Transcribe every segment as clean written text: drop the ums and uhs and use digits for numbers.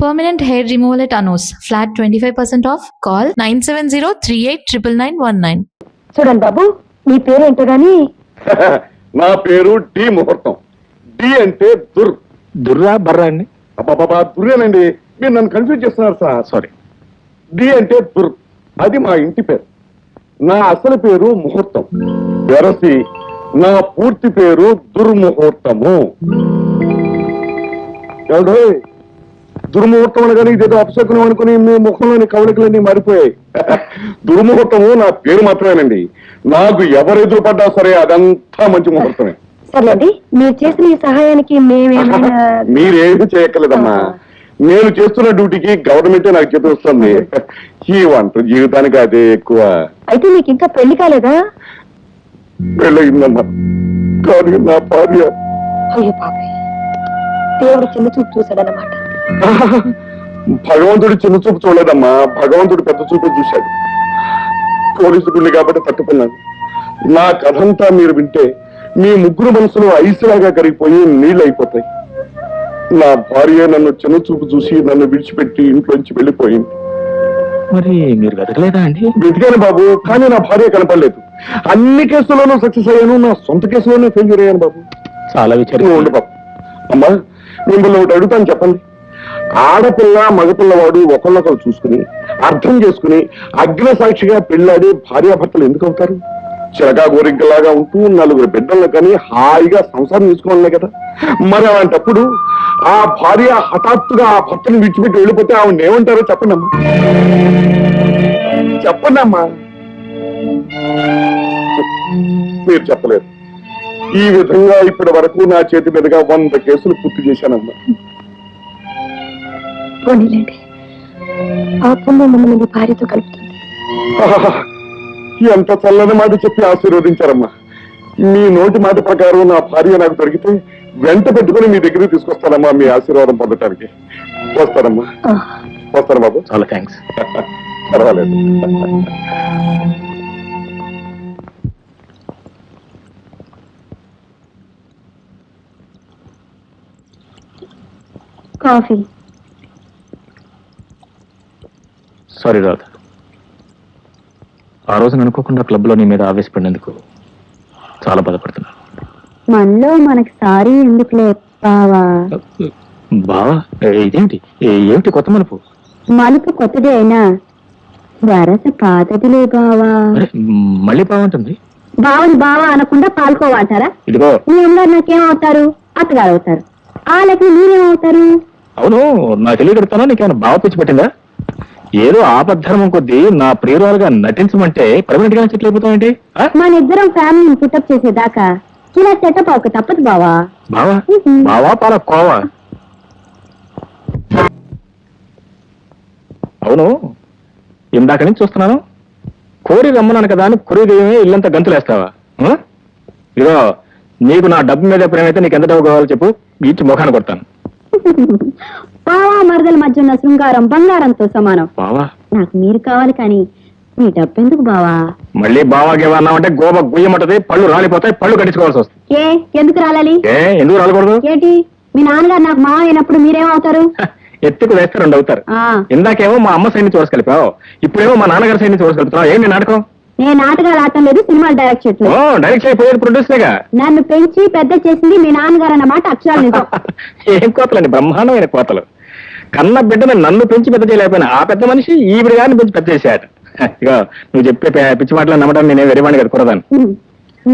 Permanent hair removal at Anu's. Flat 25% off. Call 970-389919. చూడండి బాబు, మీ పేరేంటో గాని నా పేరు డి ముహూర్తం. డి అంటే దుర్రా బర్రా అండి. అబ్బాబాబా దుర్రేనండి, మీరు నన్ను కన్ఫ్యూజ్ చేస్తున్నారు సార్. సారీ. డి అంటే అది మా ఇంటి పేరు. నా అసలు పేరు ముహూర్తం. వెరసి నా పూర్తి పేరు దుర్ముహూర్తము. ఎవడో దుర్ముహూర్తం అనగానే ఇదేదో అపశకునం అనుకుని మీ ముఖంలోని కవలికలన్నీ మారిపోయాయి. దుర్ముహూర్తము నా పేరు మాత్రమేనండి. నాకు ఎవరు ఎదురుపడ్డా సరే అదంతా మంచి ముహూర్తమే. సర్లేండి, మీరు చేసిన ఈ సహాయానికి మేమేమైనా మీరేమి చేయక్కర్లేదమ్మా. నేను చేస్తున్న డ్యూటీకి గవర్నమెంటే నాకు చేతి వస్తుంది. ఈ వంట జీవితానికి అదే ఎక్కువ. అయితే మీకు ఇంకా పెళ్లి కాలేదా? పెళ్ళయిందమ్మా, కానీ నా భార్య అయ్యో పాపే, దేవుడు చిన్న చూపు చూశాడన్నమాట. భగవంతుడు చిన్న చూపు చూడలేదమ్మా, భగవంతుడు పెద్ద చూపు చూశాడు. పోలీసు గుండి కాబట్టి తట్టుకున్నాను. నా కథంతా మీరు వింటే మీ ముగ్గురు మనసులు ఐసులాగా కరిగిపోయి నీళ్ళు అయిపోతాయి. నా భార్య నన్ను చిన్న చూపు చూసి నన్ను విడిచిపెట్టి ఇంట్లోంచి వెళ్ళిపోయింది. మరి మీరు వెతకలేదా అండి? వెతికాను బాబు, కానీ నా భార్య కనపడలేదు. అన్ని కేసుల్లోనూ సక్సెస్ అయ్యాను, నా సొంత కేసులోనే ఫెయిల్యూర్ అయ్యాను బాబు. చాలా విచారం ఉండు బాబు. అమ్మా, మిమ్మల్ని ఒకటి అడుగుతాను, చెప్పండి. ఆడపిల్ల మగపిల్లవాడు ఒకళ్ళొకరు చూసుకుని అర్థం చేసుకుని అగ్ని సాక్షిగా పెళ్ళాడి భార్యాభర్తలు ఎందుకు అవుతారు? చిలకా గోరింకలాగా ఉంటూ నలుగురు బిడ్డలను కానీ హాయిగా సంసారం తీసుకోవాలనే కదా. మరి అలాంటప్పుడు ఆ భార్య హఠాత్తుగా ఆ భర్తను విడిచిపెట్టి వెళ్ళిపోతే ఆవిడ ఏమంటారో చెప్పండి అమ్మా. చెప్పండి అమ్మా. మీరు చెప్పలేరు. ఈ విధంగా ఇప్పటి వరకు నా చేతి మీదుగా 100 కేసులు పూర్తి చేశానమ్మా. పోనీలేండి, ఆ పుణ్యం మమ్మల్ని మీ భార్యతో కలుపుతుంది. ఎంత చల్లని మాట చెప్పి ఆశీర్వదించారమ్మా. మీ నోటి మాట ప్రకారం నా భార్య నాకు దొరికితే వెంట పెట్టుకుని మీ దగ్గరికి తీసుకొస్తానమ్మా, మీ ఆశీర్వాదం పొందటానికి. వస్తానమ్మా. వస్తాను బాబు. చాలా థ్యాంక్స్. పర్వాలేదు. కాఫీ. సారీ రాధ, ఆ రోజు అనుకోకుండా క్లబ్ లో నీ మీద ఆవేశపడినందుకు చాలా బాధపడుతున్నాను. మనలో మనకి సారీ ఎందుకులే బావా. బావా? ఇదేంటి, ఏమిటి కొత్త మలుపు? మలుపు కొత్తదే అయినా వరస పాతదిలే బావా. మళ్ళీ బాగుంటుంది. బావని బావా అనకుండా పాల్కోవాటారా? ఇదిగో, మీ అమ్మగారు నాకేమవుతారు? అత్తగారు అవుతారు. ఆ లెక్క మీరేమవుతారు? అవును, నా తెలియగడుతానో నీకేమైనా బావ పిచ్చి పెట్టిందా? ఏదో ఆపద్ధర్మం కొద్దీ నా ప్రియురాలుగా నటించమంటే పర్మనెంట్ గా సెటిల్ అయిపోతామేంటి? మన ఇద్దరం ఫ్యామిలీని పుట్టప్ చేసేదాకా ఇలా సెటప్ అవక తప్పదు బావా. బావా? బావా పాల కోవా? అవును, ఇందాక నుంచి చూస్తున్నాను, కోరి రమ్మన్నాను కదా అని కొరిదేమే ఇల్లంతా గంతులేస్తావా? ఇదిగో, నీకు నా డబ్బు మీద ప్రేమైతే నీకు ఎంత డబ్బు కావాలో చెప్పు, ఇచ్చి ముఖాన్ని కొడతాను. బావా మరదల మధ్య ఉన్న శృంగారం బంగారంతో సమానం. బావా, నాకు మీరు కావాలి కానీ మీ డబ్బు ఎందుకు బావా? మళ్ళీ బావాకి అన్నామంటే గోబ గుయ్యమంటది, పళ్ళు రాలిపోతాయి, పళ్ళు కట్టించుకోవాల్సి వస్తుంది. ఎందుకు రాలాలి? ఎందుకు రాలకూడదు? ఏంటి, మీ నాన్నగారు నాకు మావ అయినప్పుడు మీరేమవుతారు? ఎత్తుకు వేస్తే 2 అవుతారు. ఇందాకేమో మా అమ్మ సైడ్ నుంచి చూసి కలిపావు, ఇప్పుడేమో మా నాన్నగారి సైడ్ నుంచి చూసి కలుపుతున్నావు. ఏంటి నాటకం? నేను నాటకాలు ఆడటం లేదు, సినిమాలు డైరెక్ట్ చేయట్లేదు. డైరెక్ట్ అయిపోయేది ప్రొడ్యూసర్గా. నన్ను పెంచి పెద్ద చేసింది మీ నాన్నగారు అన్నమాట అక్షరాలు నిజం. ఏం కోతలండి, బ్రహ్మాండమైన కోతలు. కన్న బిడ్డను నన్ను పెంచి పెద్ద చేయలేకపోయినా ఆ పెద్ద మనిషి ఈ బిడ్డగారిని పెంచి పెద్ద చేశాడు. ఇక నువ్వు చెప్పే పిచ్చి మాటలు నమ్మడం నేనే వెరివాణి కదా కురదాను.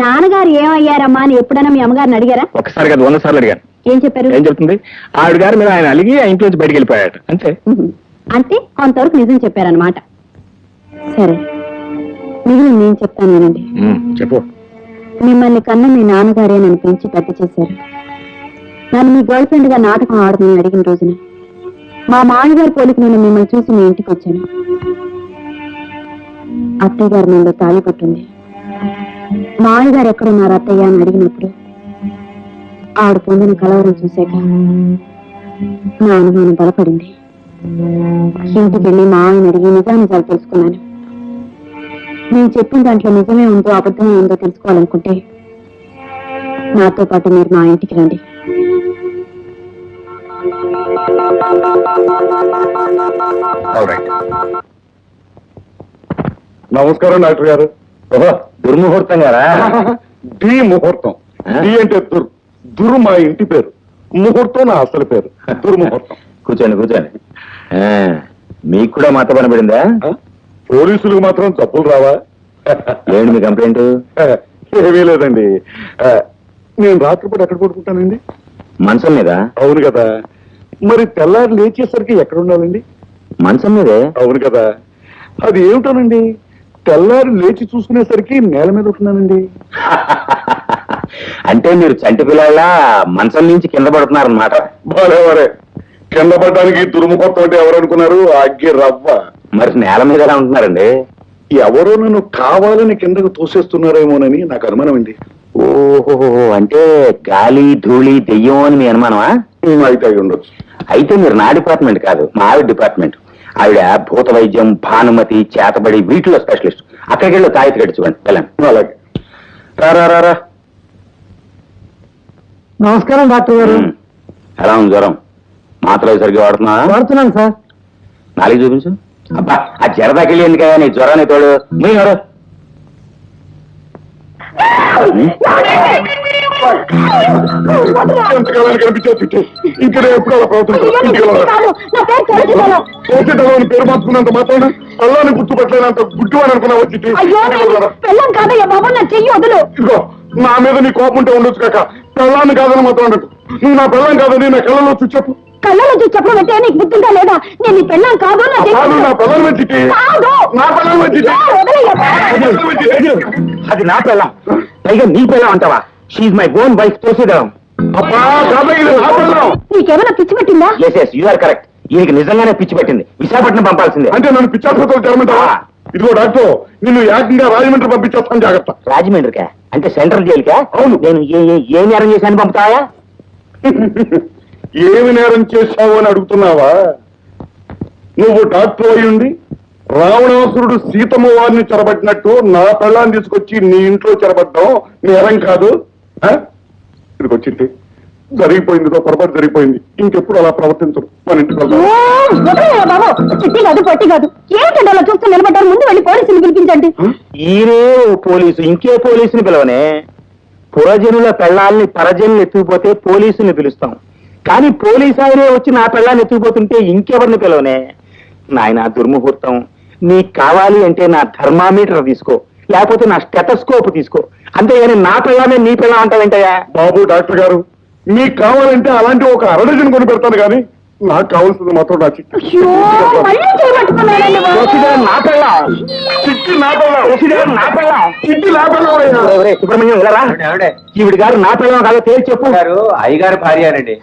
నాన్నగారు ఏమయ్యారమ్మా అని ఎప్పుడైనా మీ అమ్మగారిని అడిగారా? ఒకసారి కదా 100 సార్లు అడిగాను. ఏం చెప్పారు? ఏం చెప్తుంది? ఆవిడ గారి మీద ఆయన అలిగి ఆ ఇంట్లోంచి బయటికి వెళ్ళిపోయాడు, అంతే. అంటే కొంతవరకు నిజం చెప్పారనమాట. సరే, మిగిలిన నేను చెప్తాను వినండి. చెప్పు. మిమ్మల్ని కన్న మీ నాన్నగారే నన్ను పెంచి పెద్ద చేశారు. నన్ను మీ గర్ల్ ఫ్రెండ్ గా నాటకం ఆడమని అడిగిన రోజున మా మామగారి పోలికి నేను మిమ్మల్ని చూసి మీ ఇంటికి వచ్చాను. అత్తయ్య గారు నన్ను తాళి పట్టింది. మామగారు ఎక్కడున్నారు అత్తయ్య అని అడిగినప్పుడు ఆవిడ పొందిన కలవరం చూశాక నా అనుమానం బలపడింది. ఇంటికి వెళ్ళి మా ఆయన అడిగి నిజానిజాలు తెలుసుకున్నాను. నేను చెప్పిన దాంట్లో నిజమే ఉందో అబద్ధమే ఉందో తెలుసుకోవాలనుకుంటే నాతో పాటు మీరు మా ఇంటికి రండి. నమస్కారం డాక్టర్ గారు. ఓహో దుర్ముహూర్తం గారా? డి ముహూర్తం. డి అంటే దుర్ మా ఇంటి పేరు, ముహూర్తం నా అసలు పేరు, దుర్ముహూర్తం. కూర్చోండి కూర్చోండి. మీకు కూడా మత పని పడిందా? పోలీసులకు మాత్రం తప్పులు రావా? ఏంటి మీ కంప్లైంట్? ఏమీ లేదండి. నేను రాత్రిపూట ఎక్కడ పడుకుంటానండి? మంచం మీద. అవును కదా. మరి తెల్లారి లేచేసరికి ఎక్కడ ఉండాలండి? మంచం మీదే. అవును కదా. అది ఏమిటోనండి, తెల్లారి లేచి చూసుకునేసరికి నేల మీద ఉంటున్నానండి. అంటే మీరు చంటి పిల్లల మంచం నుంచి కింద పడుతున్నారన్నమాట. బాలేవారే, కింద పడ్డానికి దుర్ముహూర్తం అంటే ఎవరు అనుకున్నారు? అగ్గి రవ్వ. మరి నేల మీద ఎలా ఉంటున్నారండి? ఎవరో నన్ను కావాలని కిందకు తోసేస్తున్నారేమోనని నాకు అనుమానం అండి. ఓహో, అంటే గాలి ధూళి దెయ్యం అని మీ అనుమానమా? అయితే అయి ఉండొచ్చు. అయితే మీరు నా డిపార్ట్మెంట్ కాదు, మా ఆవిడ డిపార్ట్మెంట్. ఆవిడ భూత వైద్యం, భానుమతి, చేతబడి వీటిలో స్పెషలిస్ట్. అక్కడికి వెళ్ళి తాయితీ కట్టి చూడండి. వెళ్ళండి. అలాగే. రా. నమస్కారం డాక్టర్ గారు. ఎలా ఉంది జ్వరం? మాత్రలు సరిగ్గా వాడుతున్నా? వాడుతున్నాను సార్. నాలుగు చూపించు. అబ్బా, ఆ జరదాకెళ్ళి ఎందుకయ్యా నీ జ్వరాన్ని తోడు. మీ ఎవరు? ఎంతకాలానికి కనిపించావు తిట్టి? ఇంకా ఎప్పుడు అలా ప్రవర్తించాను? తోసేటలోని పేరు మార్చుకున్నంత మాత్రాన అల్లాన్ని గుర్తుపట్టలేనంత గుడ్డు అని అనుకున్నావు చిట్టి. ఇదిగో, నా మీద నీ కోపం ఉంటే ఉండొచ్చు కాక, పెళ్ళాన్ని కాదని మాత్రం ఉండదు. నువ్వు నా పెళ్ళం కాదని నా కళ్ళలో చూసి చెప్పు. కళ్ళలో చూసి చెప్పమంటే నీకు బుద్ధిగా లేదా? నేను నీ పెళ్ళాం కాదు. నా పెళ్ళం చిట్టి, నా పెళ్ళం చిట్టి. అది నా పిల్లం, పైగా నీ పిల్లం అంటావా? She's my own wife. తోసేదాం. అబ్బా కాబట్టి నా పెళ్ళం. నీకేమైనా పిచ్చి పెట్టిందా? Yes you are correct. ఈయనకి నిజంగానే పిచ్చి పెట్టింది. విశాఖపట్నం పంపాల్సిందే. అంటే నన్ను పిచ్చాసుపత్రులు తెరమంటావా? ఇదిగో డాక్టర్, నిన్ను ఏకంగా రాజమండ్రి పంపించేస్తాను, జాగ్రత్త. రాజమండ్రికా? అంటే సెంట్రల్ జైలుకా? అవును. నేను ఏ నేరం చేశాను పంపుతావా? ఏమి నేరం చేశావు అని అడుగుతున్నావా? నువ్వు డాక్టర్ అయి ఉండి రావణాసురుడు సీతమ్మ వారిని చెరబట్టినట్టు నా పెళ్ళాన్ని తీసుకొచ్చి నీ ఇంట్లో చెరబడ్డం నేరం కాదు. ఇదిగో చిట్టి, జరిగిపోయింది, పొరపాటు జరిగిపోయింది. ఇంకెప్పుడు అలా ప్రవర్తించరు. మన ఇంటికి చిట్టి కాదు, పట్టి కాదు. ఏంటంటే అలా చూస్తూ నిలబడ్డారు? ముందు వెళ్ళి పోలీసులు పిలిపించండి. ఈరే పోలీసు, ఇంకే పోలీసుని పిలవనే. పురజనుల పెళ్ళాలని పరజనులు ఎత్తుకుపోతే పోలీసుని పిలుస్తాం, కానీ పోలీసు ఆయనే వచ్చి నా పెళ్ళాన్ని ఎత్తుకుపోతుంటే ఇంకెవరిని పిలవనే. నాయన దుర్ముహూర్తం, నీకు కావాలి అంటే నా థర్మామీటర్ తీసుకో, లేకపోతే నా స్టెటస్కోప్ తీసుకో. అంతేగాని నా పిల్లనే నీ పిల్ల అంటావేంటయ్యా? బాబు డాక్టర్ గారు, మీకు కావాలంటే అలాంటి ఒక అరడజన్ కొని పెడతాను, కానీ నాకు కావాల్సింది మాత్రం నా చిట్టి. నా పిల్లం, చిట్టి నా పిల్లం. చిట్టి నా పిల్లం. సుబ్రహ్మణ్యం వెళ్ళరా? ఈవిడ గారు నా పిల్లం కాదో తేల్చి చెప్పు. అయ్యగారు భార్యనండి.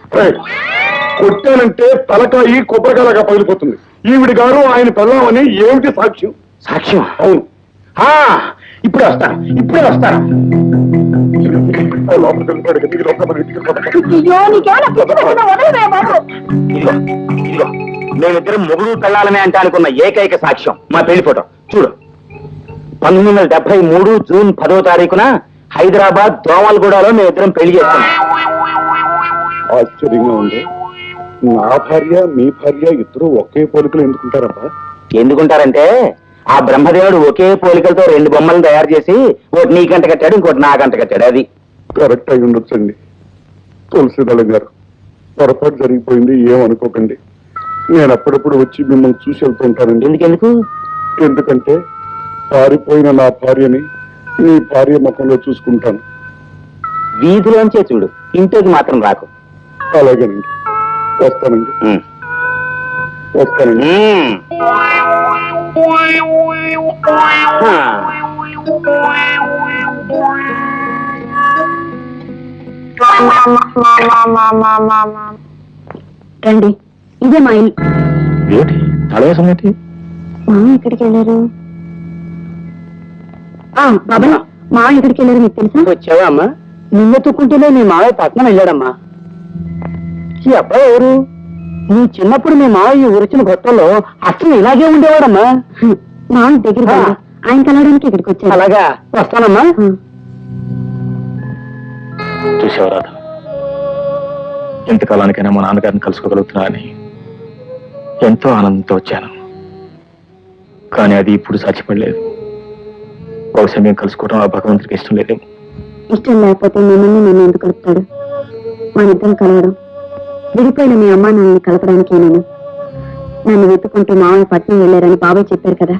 కొట్టానంటే తలకాయి కొబ్బరికాయలాగా పగిలిపోతుంది. ఈవిడి గారు ఆయన పిల్లం అని ఏమిటి సాక్ష్యం? సాక్ష్యం? అవును. ఇప్పుడే వస్తాను. లోపలికి వెళ్ళిపోయాడు కదా, ఇది లోపల మన ఇంటికి వెళ్ళిపోతాం. ఇదిగో మేమిద్దరం మొగుడు పెళ్ళాలనే అంటే అనుకున్న ఏకైక సాక్ష్యం మా పెళ్లి ఫోటో చూడు. 1973 జూన్ 10వ తారీఖున హైదరాబాద్ దోమలగూడలో మేమిద్దరం పెళ్లి చేసుకున్నాం. ఆశ్చర్యంగా ఉంది. నా భార్య మీ భార్య ఇద్దరు ఒకే పోలికలు ఎందుకుంటారబ్బా? ఎందుకుంటారంటే ఆ బ్రహ్మదేవుడు ఒకే పోలికలతో 2 బొమ్మలను తయారు చేసి ఒకటి నీ గంట కట్టాడు, ఇంకోటి నా గంట కట్టాడు. అది కరెక్ట్ అయి ఉండొచ్చండి. తులసిదళం గారు, పొరపాటు జరిగిపోయింది, ఏమనుకోకండి. నేను అప్పుడప్పుడు వచ్చి మిమ్మల్ని చూసి వెళ్తుంటానండి. ఎందుకెందుకు? ఎందుకంటే పారిపోయిన నా భార్యని మీ భార్య ముఖంలో చూసుకుంటాను. వీధిలోంచే చూడు, ఇంటికి మాత్రం రాకు. అలాగేనండి, వస్తానండి. వస్తానండి. రండి, ఇదే మా ఇల్లు. ఏంటి మా ఎక్కడికి వెళ్ళారు? బాబాయ్, మా ఎక్కడికి వెళ్ళారు మీకు తెలుసా? వచ్చావా అమ్మా? నిన్న తుక్కుంటూనే మీ మావయ్య పట్నం వెళ్ళాడమ్మా. ఈ అబ్బాయి ఎవరు? నీ చిన్నప్పుడు మీ మావయ్య ఊరిచిన కొత్తలో అసలు ఇలాగే ఉండేవాడమ్మా. మా దగ్గర ఆయన కలవడానికి ఇక్కడికి వచ్చారు. అలాగా, వస్తానమ్మా. చూసావు రాధ, ఎంతకాలానికైనా మా నాన్నగారిని కలుసుకోగలుగుతున్నా అని ఎంతో ఆనందంతో వచ్చాను. కానీ అది ఇప్పుడు సాధ్యపడలేదు. బహుశా మేము కలుసుకోవడం ఆ భగవంతుడికి ఇష్టం లేదేమో. ఇష్టం లేకపోతే మిమ్మల్ని నన్ను ఎందుకు కలుపుతాడు? మన ఇద్దరం కలవడం విడిపోయిన మీ అమ్మా నన్ను కలపడానికే. నన్ను వెతుకుంటూ మామయ్య పట్నం వెళ్ళారని బాబాయ్ చెప్పారు కదా.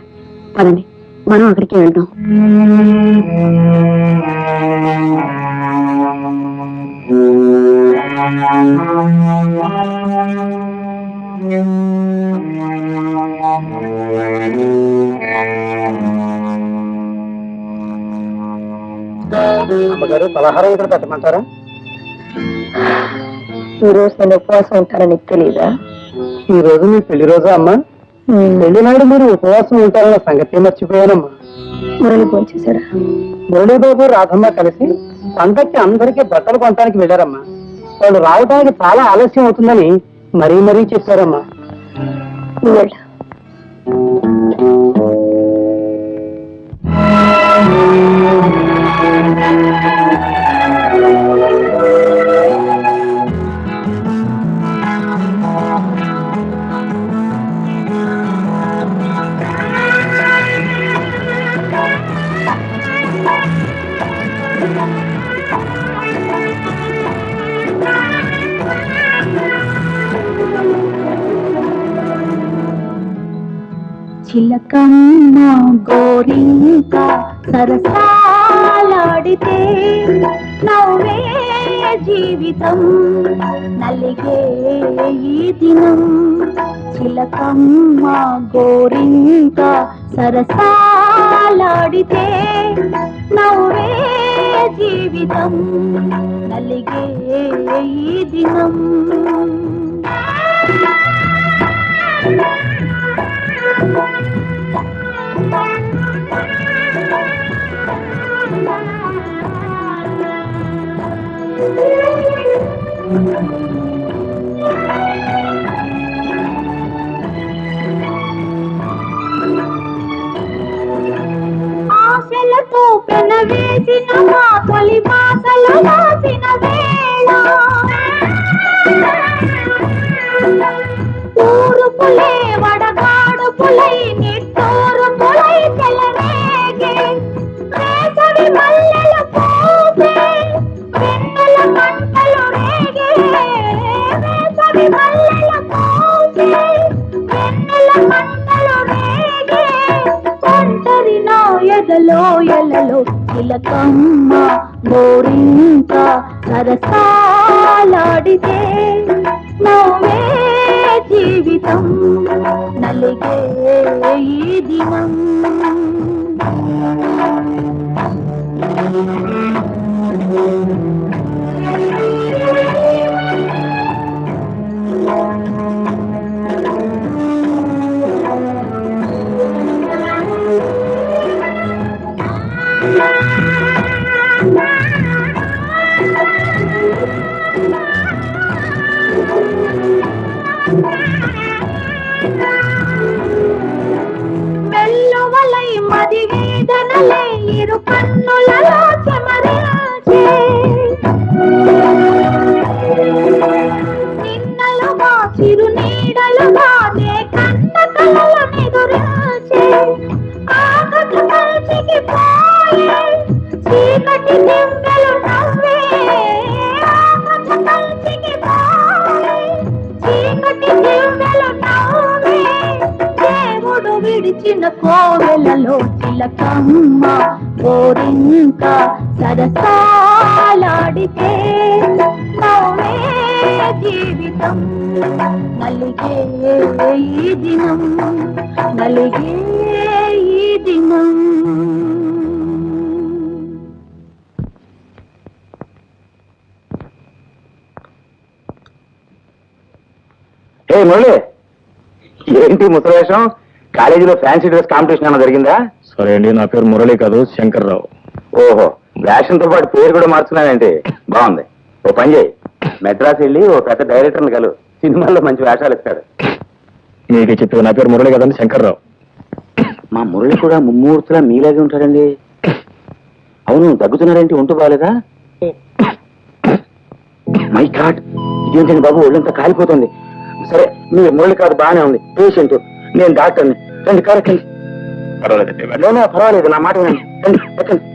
పదండి, మనం అక్కడికే వెళ్దాం. అమ్మగారు పలహారం ఇక్కడ పెట్టమంటారా? ఈ రోజు నేను ఉపవాసం ఉంటానని నీకు తెలియదా? ఈ రోజు మీ పెళ్లి రోజా అమ్మా? పెళ్లి నాడు మీరు ఉపవాసం ఉంటారన్న సంగతి మర్చిపోయానమ్మా. మురళి భోంచేశారా? మురళీబాబు రాధమ్మ కలిసి పండక్కి అందరికీ బట్టలు కొనడానికి వెళ్ళారమ్మా. వాళ్ళు రావడానికి చాలా ఆలస్యం అవుతుందని మరీ మరీ చెప్పారమ్మా. నువ్వు వెళ్ళు. చిలకమ్మ గోరింక సరసాలాడితే నవ్వే జీవితం నలిగే ఈ దినం. చిలకమ్మ గోరింక సరసాలాడితే నవ్వే జీవితం నలిగే ఈ దినం. ఆశలతో పెనవేసిన మా తొలి బాసలు రాసిన వేళ ఊరుపులే వడగాడుపులై నిట్టూరుపులై చెలరేగే వేసవి మల్లెలు పూసే వెన్నెల మంటలు రేగే. వేసవి మల్లెలు పూసే వెన్నెల మంటలు రేగే. ఒంటరి నా ఎదలో ఎలలో చిలకమ్మ గోరింక సరసాలాడితే నవ్వే జీవితం నలిగే ఈ దినం. మెల్లువలై మది వేదనలై ఇరు కన్నులలో చెమరించే నిన్నలుగా చిరు నీడలుగా నే కన్న కలలు నిదురించే. ఆగదు కలిసికి పోయే చీకటి దివ్వెలు నవ్వే. ఆగదు కలిసికి పోయే చీకటి దివ్వెలు నవ్వే. దేవుడు విడిచిన కోవెలలో చిలకమ్మ గోరింక సరసాలాడితే నవ్వే జీవితం నలిగే ఈ దినం నలిగే ఈ దినం. ఏ మురళి, ఏంటి ముసలేషం? కాలేజీలో ఫ్యాన్సీ డ్రెస్ కాంపిటీషన్ ఏమైనా జరిగిందా? సరే అండి, నా పేరు మురళి కాదు, శంకర్రావు. ఓహో, వేషంతో పాటు పేరు కూడా మార్చుకున్నావేంటి? బాగుంది. ఓ పని చేయి, మెడ్రాస్ వెళ్ళి ఓ పెద్ద డైరెక్టర్ని కలు, సినిమాల్లో మంచి వేషాలు ఇస్తాడు. మీకు చెప్పేది నా పేరు మురళి కదండి, శంకర్రావు. మా మురళి కూడా ముమ్మూర్తులా మీలాగే ఉంటాడండి. అవును, దగ్గుతున్నారేంటి? ఉంటూ బాగాలేదా? మై గాడ్, ఇదేంటండి బాబు, ఒళ్ళంతా కాలిపోతుంది. సరే, మీరు మురళి కాదు, బాగానే ఉంది. పేషెంట్, నేను డాక్టర్ని. రండి, కారెక్కండి. పర్వాలేదండి పర్వాలేదు, నా మాట వినండి. రండి, ఎక్కండి.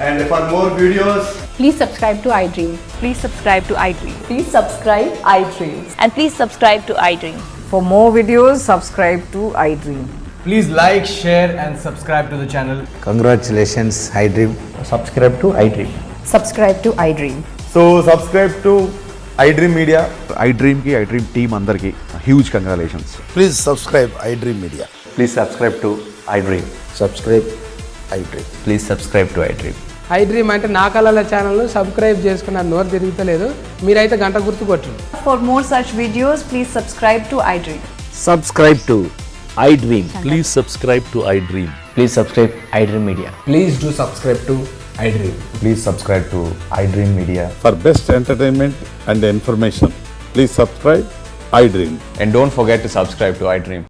And for more videos, Please subscribe to iDream. Please subscribe to iDream. Please subscribe iDream. And please subscribe to iDream. For more videos, subscribe to iDream. please like, share and subscribe to the channel. Congratulations, iDream. Subscribe to iDream. Subscribe to iDream. So subscribe to iDream Media. iDream ki iDream team andarki huge congratulations. Please subscribe iDream Media. Please subscribe to iDream. Subscribe iDream. Please subscribe to iDream. iDream అంటే నా కళల ఛానల్ను subscribe చేసుకున్న నోరు తిరుగుతలేదు, మీరైతే గంట గుర్తు కొట్టండి. For more such videos, please subscribe to iDream. Subscribe to iDream. Please subscribe to iDream. Please subscribe iDream Media. Please do subscribe to iDream. Please subscribe to iDream Media. For best entertainment and information, please subscribe iDream. And don't forget to subscribe to iDream.